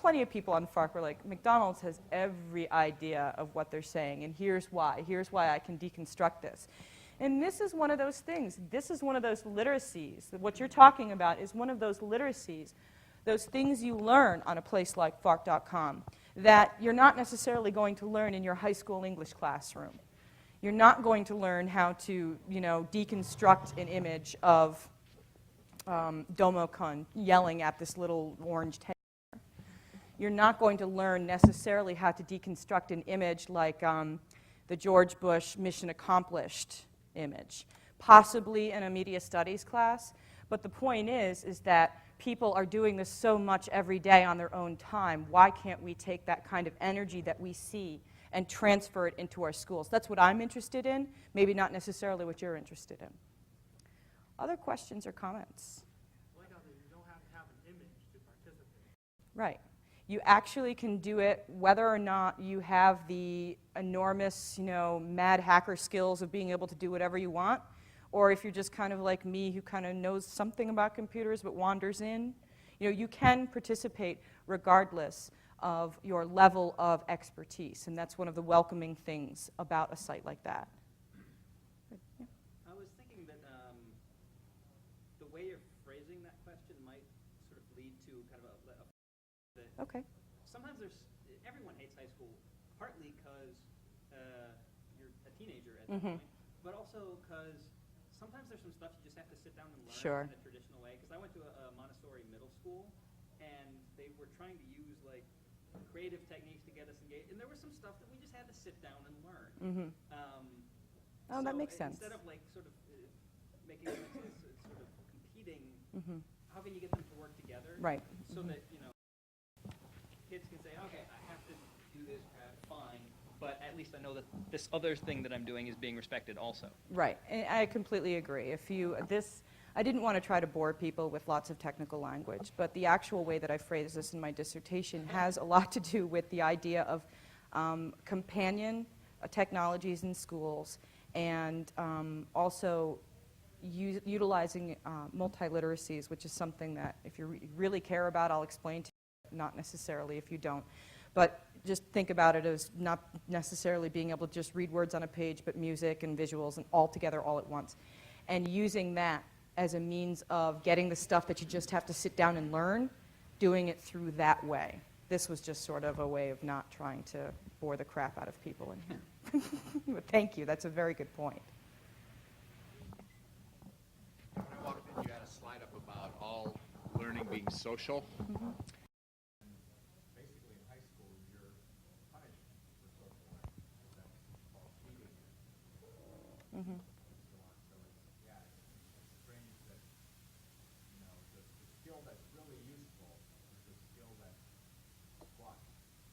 plenty of people on FARC were like, McDonald's has every idea of what they're saying, and here's why. Here's why I can deconstruct this. And this is one of those things. This is one of those literacies. What you're talking about is one of those literacies, those things you learn on a place like FARC.com that you're not necessarily going to learn in your high school English classroom. You're not going to learn how to, deconstruct an image of Domo-kun yelling at this little orange teddy bear. You're not going to learn necessarily how to deconstruct an image like the George Bush Mission Accomplished image, possibly in a media studies class. But the point is that people are doing this so much every day on their own time. Why can't we take that kind of energy that we see and transfer it into our schools? That's what I'm interested in, maybe not necessarily what you're interested in. Other questions or comments? Like how you don't have to have an image to participate. Right. You actually can do it whether or not you have the enormous, mad hacker skills of being able to do whatever you want, or if you're just kind of like me who kind of knows something about computers but wanders in. You can participate regardless of your level of expertise, and that's one of the welcoming things about a site like that. Yeah. I was thinking that the way you're phrasing that question might sort of lead to kind of Okay. Sometimes everyone hates high school, partly because you're a teenager at that point, but also because sometimes there's some stuff you just have to sit down and learn in a traditional way. Because I went to a Montessori middle school, and they were trying to use like creative techniques to get us engaged, and there was some stuff that we just had to sit down and learn. Oh, that makes sense. Instead of like sort of making them into sort of competing, how can you get them to work together? Right. So that kids can say, okay, I have to do this, fine, but at least I know that this other thing that I'm doing is being respected also. Right, and I completely agree. I didn't want to try to bore people with lots of technical language, but the actual way that I phrased this in my dissertation has a lot to do with the idea of companion technologies in schools, and also utilizing multiliteracies, which is something that if you really care about, I'll explain to you. Not necessarily if you don't. But just think about it as not necessarily being able to just read words on a page, but music and visuals and all together all at once. And using that as a means of getting the stuff that you just have to sit down and learn, doing it through that way. This was just sort of a way of not trying to bore the crap out of people in here. But thank you. That's a very good point. When I walked in, you had a slide up about all learning being social.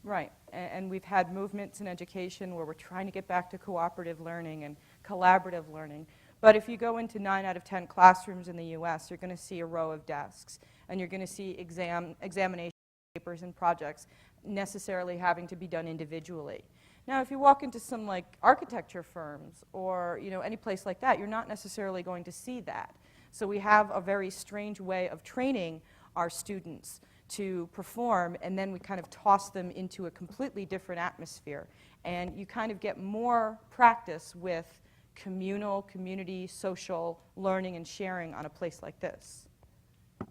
Right, and we've had movements in education where we're trying to get back to cooperative learning and collaborative learning. But if you go into 9 out of 10 classrooms in the US, you're going to see a row of desks, and you're going to see examination papers and projects necessarily having to be done individually. Now, if you walk into some like architecture firms or any place like that, you're not necessarily going to see that. So we have a very strange way of training our students to perform, and then we kind of toss them into a completely different atmosphere. And you kind of get more practice with communal, community, social learning and sharing on a place like this.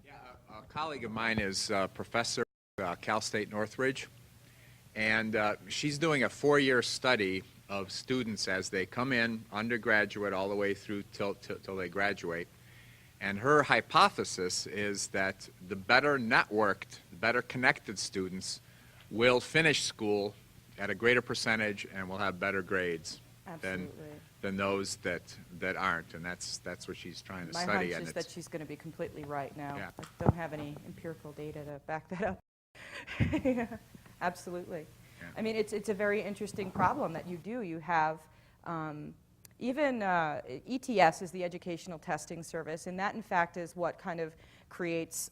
Yeah, a colleague of mine is a professor at Cal State Northridge, and she's doing a 4-year study of students as they come in, undergraduate, all the way through till they graduate. And her hypothesis is that the better networked, better connected students will finish school at a greater percentage and will have better grades than those that aren't. And that's what she's trying to study. My hunch is that she's going to be completely right now. Yeah. I don't have any empirical data to back that up. Yeah, absolutely. Yeah. I mean, it's a very interesting problem that you do. You have even ETS is the Educational Testing Service, and that in fact is what kind of creates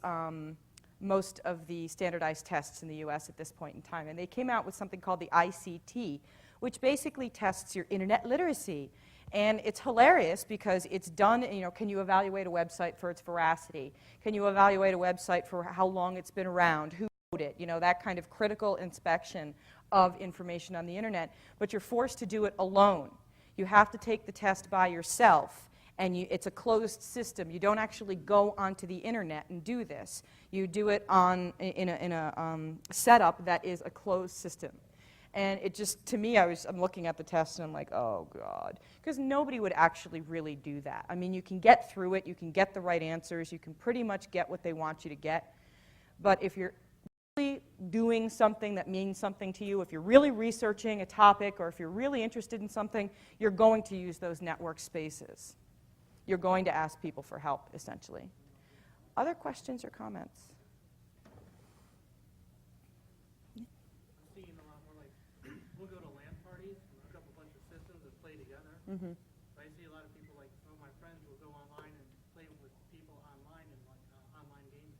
most of the standardized tests in the US at this point in time. And they came out with something called the ICT, which basically tests your internet literacy. And it's hilarious because it's done, can you evaluate a website for its veracity? Can you evaluate a website for how long it's been around, who it, you know, that kind of critical inspection of information on the internet, but you're forced to do it alone. You have to take the test by yourself, and it's a closed system. You don't actually go onto the internet and do this. You do it in a setup that is a closed system. And it just, to me, I'm looking at the test and I'm like, oh God. Because nobody would actually really do that. I mean, you can get through it, you can get the right answers, you can pretty much get what they want you to get. But if you're really doing something that means something to you, if you're really researching a topic, or if you're really interested in something, you're going to use those network spaces. You're going to ask people for help, essentially. Other questions or comments? We'll go to LAN parties, hook up a bunch of systems and play together. Mm-hmm. So I see a lot of people, like some of my friends will go online and play with people online in like online gaming.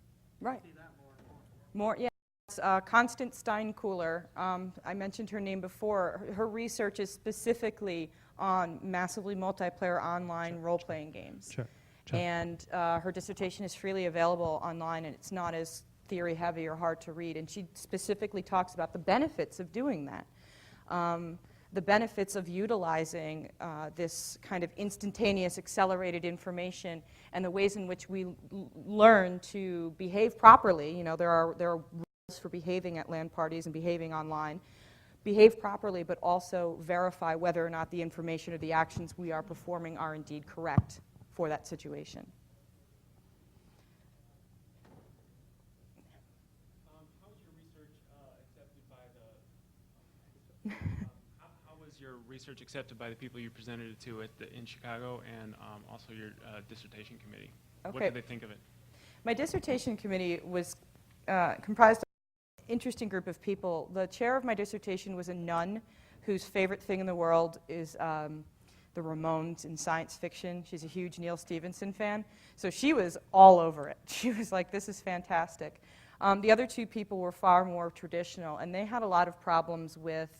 Right. I see that more and more. Yeah. It's, Constance Steinkühler. I mentioned her name before. Her research is specifically on massively multiplayer online role-playing games. Sure. And her dissertation is freely available online, and it's not as theory-heavy or hard to read. And she specifically talks about the benefits of doing that. The benefits of utilizing this kind of instantaneous accelerated information, and the ways in which we learn to behave properly. You know, there are rules for behaving at LAN parties and behaving online. Behave properly, but also verify whether or not the information or the actions we are performing are indeed correct for that situation. How was your research accepted by the people you presented it to in Chicago, and also your dissertation committee? What Okay. did they think of it? My dissertation committee was comprised of an interesting group of people. The chair of my dissertation was a nun whose favorite thing in the world is the Ramones in science fiction. She's a huge Neil Stephenson fan. So she was all over it. She was like, this is fantastic. The other two people were far more traditional, and they had a lot of problems with,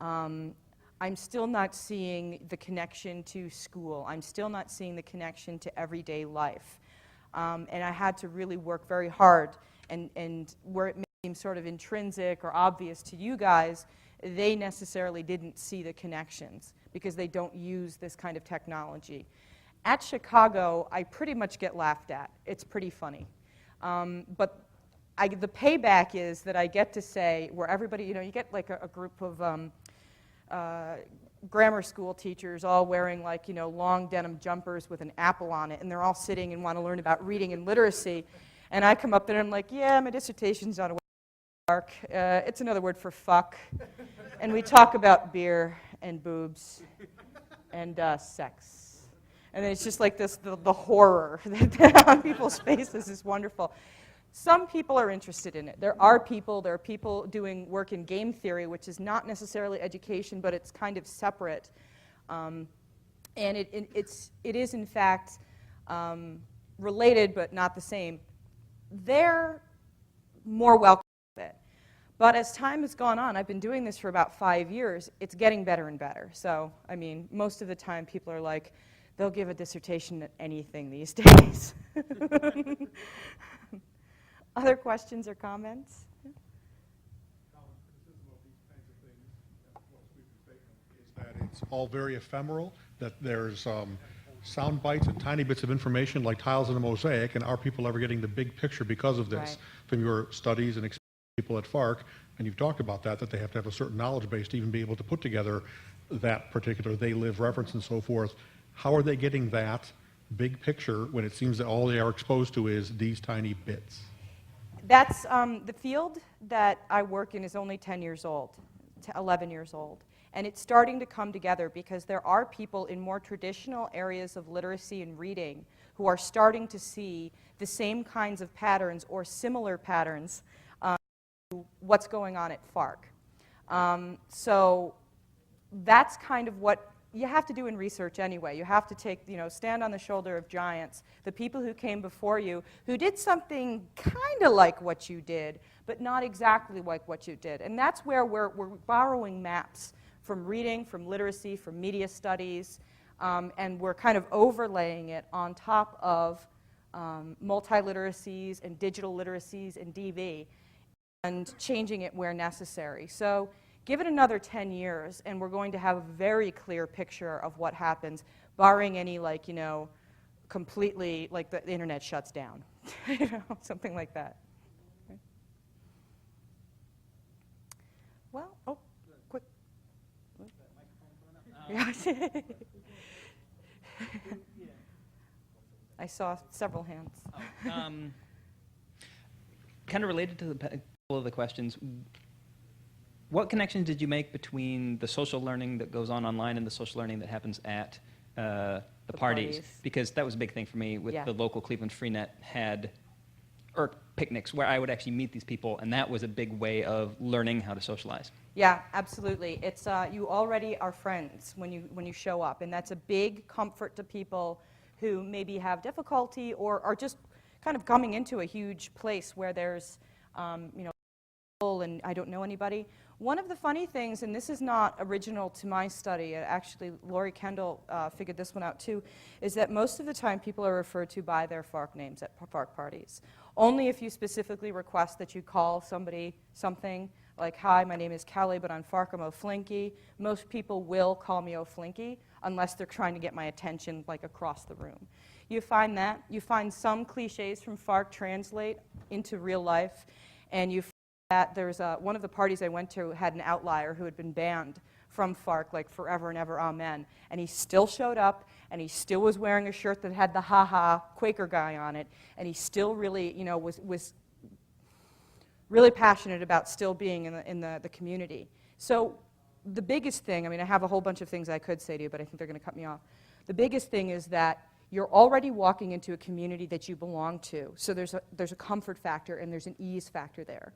I'm still not seeing the connection to school. I'm still not seeing the connection to everyday life. And I had to really work very hard, and where it may seem sort of intrinsic or obvious to you guys, they necessarily didn't see the connections because they don't use this kind of technology. At Chicago, I pretty much get laughed at. It's pretty funny. But the payback is that I get to say, where everybody, you know, you get like a group of grammar school teachers all wearing like, you know, long denim jumpers with an apple on it, and they're all sitting and want to learn about reading and literacy. And I come up there and I'm like, yeah, my dissertation's on a dark. It's another word for fuck. And we talk about beer and boobs and sex. And it's just like this, the horror on people's faces is wonderful. Some people are interested in it. There are people doing work in game theory, which is not necessarily education, but it's kind of separate. And it is, in fact, related, but not the same. They're more welcome with it. But as time has gone on, I've been doing this for about 5 years, it's getting better and better. So, I mean, most of the time people are like, they'll give a dissertation at anything these days. Other questions or comments? Common criticism of these kinds of things, what's Sweet's statement, is that it's all very ephemeral, that there's sound bites and tiny bits of information like tiles in a mosaic, and are people ever getting the big picture because of this? Right. From your studies and experience with people at FARC, and you've talked about that they have to have a certain knowledge base to even be able to put together that particular they live reference and so forth. How are they getting that big picture when it seems that all they are exposed to is these tiny bits? That's the field that I work in is only 10 years old, 11 years old. And it's starting to come together because there are people in more traditional areas of literacy and reading who are starting to see the same kinds of patterns or similar patterns to what's going on at FARC. So that's kind of what you have to do in research anyway. You have to take, stand on the shoulder of giants, the people who came before you, who did something kind of like what you did, but not exactly like what you did. And that's where we're borrowing maps from reading, from literacy, from media studies, and we're kind of overlaying it on top of multiliteracies and digital literacies and DV. and changing it where necessary. So give it another 10 years, and we're going to have a very clear picture of what happens, barring any, like, completely, like the internet shuts down, something like that. Right. Well, oh, quick. Yeah. I saw several hands. Kind of related to the couple of the questions, what connections did you make between the social learning that goes on online and the social learning that happens at the parties? Because that was a big thing for me with Yeah. the local Cleveland Freenet had picnics where I would actually meet these people, and that was a big way of learning how to socialize. Yeah, absolutely. It's you already are friends when you show up, and that's a big comfort to people who maybe have difficulty or are just kind of coming into a huge place where there's people and I don't know anybody. One of the funny things, and this is not original to my study, actually Lori Kendall figured this one out too, is that most of the time people are referred to by their FARC names at FARC parties. Only if you specifically request that you call somebody something like, hi, my name is Kelly, but on FARC I'm O'Flinky. Most people will call me O'Flinky unless they're trying to get my attention like across the room. You find that. You find some cliches from FARC translate into real life, and you find that there's one of the parties I went to had an outlier who had been banned from FARC like forever and ever, amen, and he still showed up, and he still was wearing a shirt that had the ha-ha Quaker guy on it, and he still really, was really passionate about still being in the community. So the biggest thing, I have a whole bunch of things I could say to you, but I think they're going to cut me off. The biggest thing is that you're already walking into a community that you belong to, so there's a comfort factor and there's an ease factor there.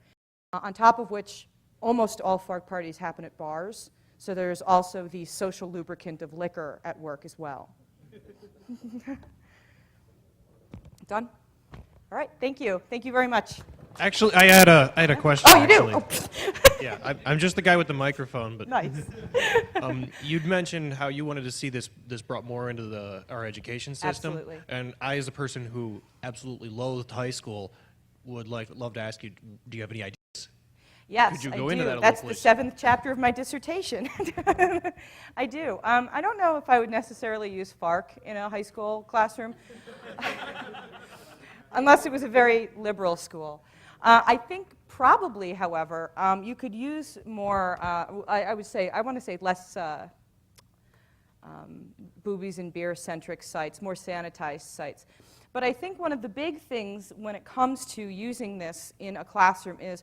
On top of which, almost all FARC parties happen at bars, so there's also the social lubricant of liquor at work as well. Done? All right, thank you. Thank you very much. Actually, I had a question. Oh, you actually. do? Yeah, I'm just the guy with the microphone. But Nice. you'd mentioned how you wanted to see this brought more into our education system. Absolutely. And I, as a person who absolutely loathed high school, would love to ask you, do you have any ideas? Yes, Could you I go do. into that a That's little, the please? 7th chapter of my dissertation. I do. I don't know if I would necessarily use FARC in a high school classroom, unless it was a very liberal school. I think probably, however, you could use more, I want to say less boobies and beer-centric sites, more sanitized sites. But I think one of the big things when it comes to using this in a classroom is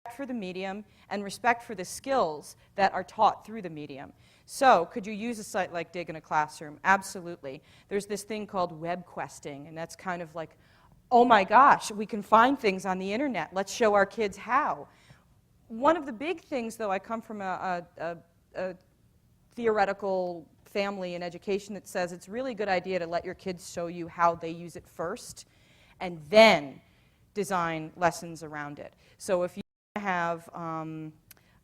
respect for the medium and respect for the skills that are taught through the medium. So could you use a site like Dig in a classroom? Absolutely. There's this thing called web questing, and that's kind of like, oh my gosh, we can find things on the internet. Let's show our kids how. One of the big things, though, I come from a theoretical family and education that says it's really a good idea to let your kids show you how they use it first and then design lessons around it. So if you have an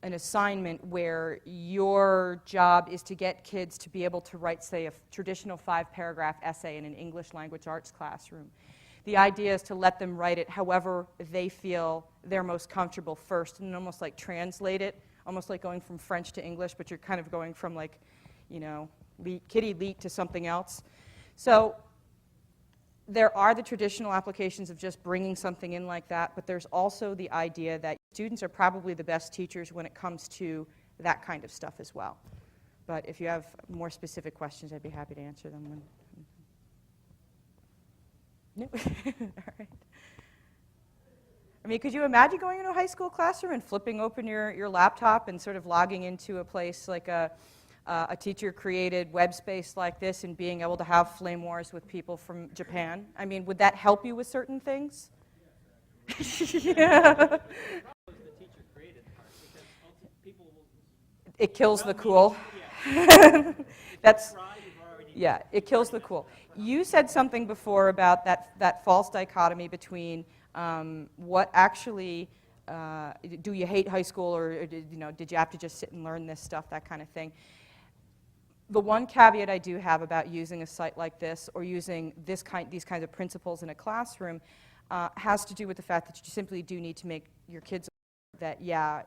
assignment where your job is to get kids to be able to write, say, a traditional 5-paragraph essay in an English language arts classroom, the idea is to let them write it however they feel they're most comfortable first and almost like translate it, almost like going from French to English, but you're kind of going from like, kitty leet to something else. So there are the traditional applications of just bringing something in like that, but there's also the idea that students are probably the best teachers when it comes to that kind of stuff as well. But if you have more specific questions, I'd be happy to answer them. No? All right. Could you imagine going into a high school classroom and flipping open your laptop and sort of logging into a place like a teacher-created web space like this and being able to have flame wars with people from Japan? Would that help you with certain things? Yeah. It kills the cool. Yeah, it kills the cool. You said something before about that false dichotomy between what actually, do you hate high school or did you have to just sit and learn this stuff, that kind of thing. The one caveat I do have about using a site like this or using these kinds of principles in a classroom has to do with the fact that you simply do need to make your kids that, yeah,